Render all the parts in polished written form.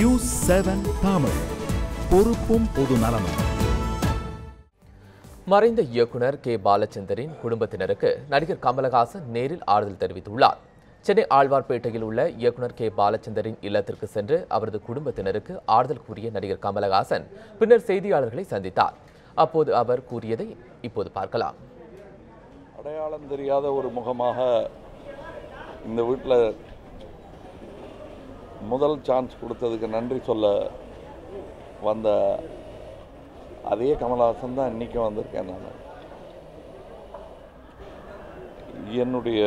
News 7 Tamil, பொறுப்பும் பொது நலமும். மறைந்த இயக்குனர் கே பாலச்சந்தரின் குடும்பத்தினருக்கு நடிகர் கமலஹாசன் நேரில் ஆறுதல் தெரிவித்துள்ளார். சென்னை ஆழ்வார்பேட்டையில் உள்ள இயக்குனர் கே பாலச்சந்தரின் இல்லத்திற்கு சென்று அவரது குடும்பத்தினருக்கு ஆறுதல் கூறிய நடிகர் கமலஹாசன் பின்னர் செய்தியாளர்களை சந்தித்தார். அப்போது அவர் கூறியதை இப்போது பார்க்கலாம். அடையாளம் தெரியாத ஒரு முகமாக இந்த வீட்டில் முதல் சான்ஸ் கொடுத்ததுக்கு நன்றி சொல்ல வந்த அதே கமலஹாசன் தான் இன்றைக்கும் வந்திருக்கேன். நான் என்னுடைய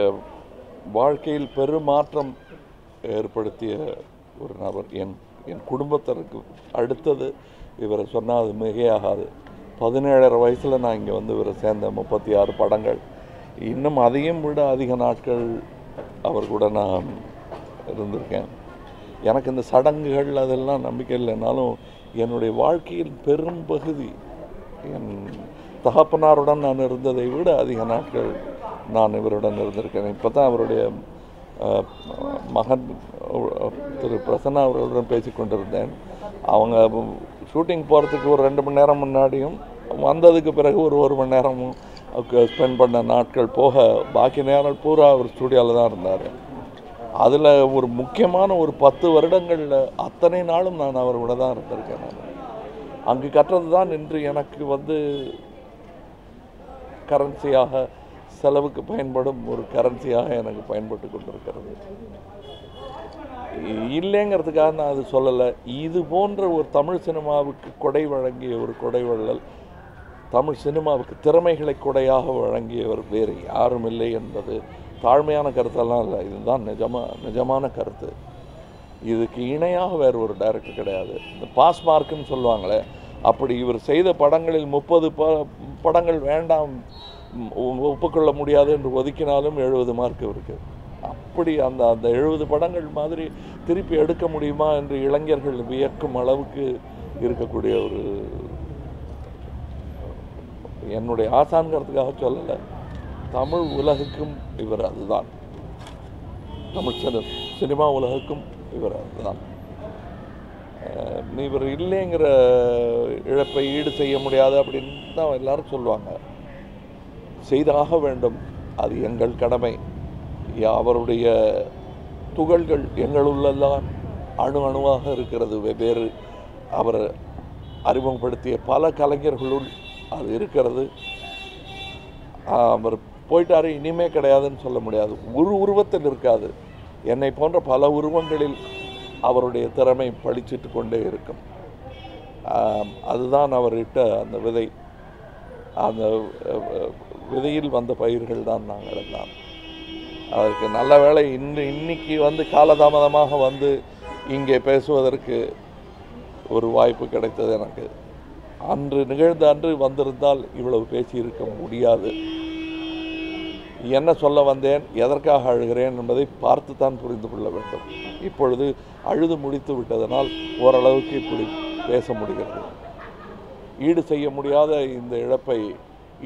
வாழ்க்கையில் பெருமாற்றம் ஏற்படுத்திய ஒரு நபர். என் குடும்பத்திற்கு அடுத்தது இவரை சொன்னால் அது மிகையாகாது. 17.5 வயசில் நான் இங்கே வந்து இவரை சேர்ந்த 36 படங்கள், இன்னும் அதையும் விட அதிக நாட்கள் அவர் கூட நான் இருந்திருக்கேன். எனக்கு இந்த சடங்குகள் அதெல்லாம் நம்பிக்கை இல்லைனாலும் என்னுடைய வாழ்க்கையில் பெரும் பகுதி என் தகப்பனாருடன் நான் இருந்ததை விட அதிக நாட்கள் நான் இவருடன் இருந்திருக்கேன். இப்போ தான் அவருடைய மகன் திரு பிரசன்னா அவர்களுடன் பேசி கொண்டிருந்தேன். அவங்க ஷூட்டிங் போகிறதுக்கு ஒரு 2 மணி நேரம் முன்னாடியும் வந்ததுக்கு பிறகு ஒரு மணி நேரமும் ஸ்பெண்ட் பண்ண நாட்கள் போக பாக்கி நேரம் பூரா அவர் ஸ்டூடியோவில் தான் இருந்தார். அதில் ஒரு முக்கியமான ஒரு 10 வருடங்களில் அத்தனை நாளும் நான் அவர் கூட தான் இருந்திருக்கேன். நான் அங்கு கற்றது தான் இன்று எனக்கு வந்து கரன்சியாக, செலவுக்கு பயன்படும் ஒரு கரன்சியாக எனக்கு பயன்பட்டு கொண்டிருக்கிறது. இல்லைங்கிறதுக்காக நான் அது சொல்லலை. இது போன்ற ஒரு தமிழ் சினிமாவுக்கு கொடை வழங்கிய ஒரு கொடைவள்ளல், தமிழ் சினிமாவுக்கு திறமைகளை கொடையாக வழங்கியவர் வேறு யாரும் இல்லை என்பது தாழ்மையான கருத்தெல்லாம் இல்லை. இதுதான் நிஜமான கருத்து. இதுக்கு இணையாக வேறு ஒரு டைரக்டர் கிடையாது. இந்த பாஸ் மார்க்குன்னு சொல்லுவாங்களே, அப்படி இவர் செய்த படங்களில் 30 படங்கள் வேண்டாம், ஒப்புக்கொள்ள முடியாது என்று ஒதுக்கினாலும் 70 மார்க் இருக்குது. அப்படி அந்த 70 படங்கள் மாதிரி திருப்பி எடுக்க முடியுமா என்று இளைஞர்கள் வியக்கும் அளவுக்கு இருக்கக்கூடிய ஒரு, என்னுடைய ஆசான்கிறதுக்காக சொல்லலை, தமிழ் உலகுக்கும் இவர் அதுதான், தமிழ் சினிமா உலகுக்கும் இவர் அதுதான். இவர் இல்லைங்கிற இழப்பை ஈடு செய்ய முடியாது அப்படின்னு தான் எல்லாரும் சொல்லுவாங்க. செய்தாக வேண்டும், அது எங்கள் கடமை. அவருடைய துகள்கள் எங்களுள்ளெல்லாம் அணுவாக இருக்கிறது. வெவ்வேறு அவர் அறிமுகப்படுத்திய பல கலைஞர்களுள் அது இருக்கிறது. அவர் போயிட்டாரு, இனிமே கிடையாதுன்னு சொல்ல முடியாது. ஒரு உருவத்தில் இருக்காது. என்னை போன்ற பல உருவங்களில் அவருடைய திறமை பளிச்சிட்டு கொண்டே இருக்கும். அதுதான் அவர் இட்ட அந்த விதை. அந்த விதையில் வந்த பயிர்கள் தான் நாங்கள் எல்லாம். அதற்கு நல்ல வேளை இன்னைக்கு வந்து காலதாமதமாக வந்து இங்கே பேசுவதற்கு ஒரு வாய்ப்பு கிடைத்தது எனக்கு. அன்று நிகழ்ந்த அன்று வந்திருந்தால் இவ்வளவு பேசியிருக்க முடியாது. என்ன சொல்ல வந்தேன், எதற்காக அழுகிறேன் என்பதை பார்த்து தான் புரிந்து கொள்ள வேண்டும். இப்பொழுது அழுது முடித்து விட்டதனால் ஓரளவுக்கு இப்படி பேச முடிகிறது. ஈடு செய்ய முடியாத இந்த இழப்பை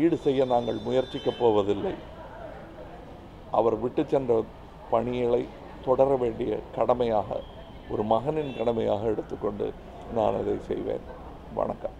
ஈடு செய்ய நாங்கள் முயற்சிக்கப் போவதில்லை. அவர் விட்டு சென்ற பணிகளை தொடர வேண்டிய கடமையாக, ஒரு மகனின் கடமையாக எடுத்துக்கொண்டு நான் அதை செய்வேன். வணக்கம்.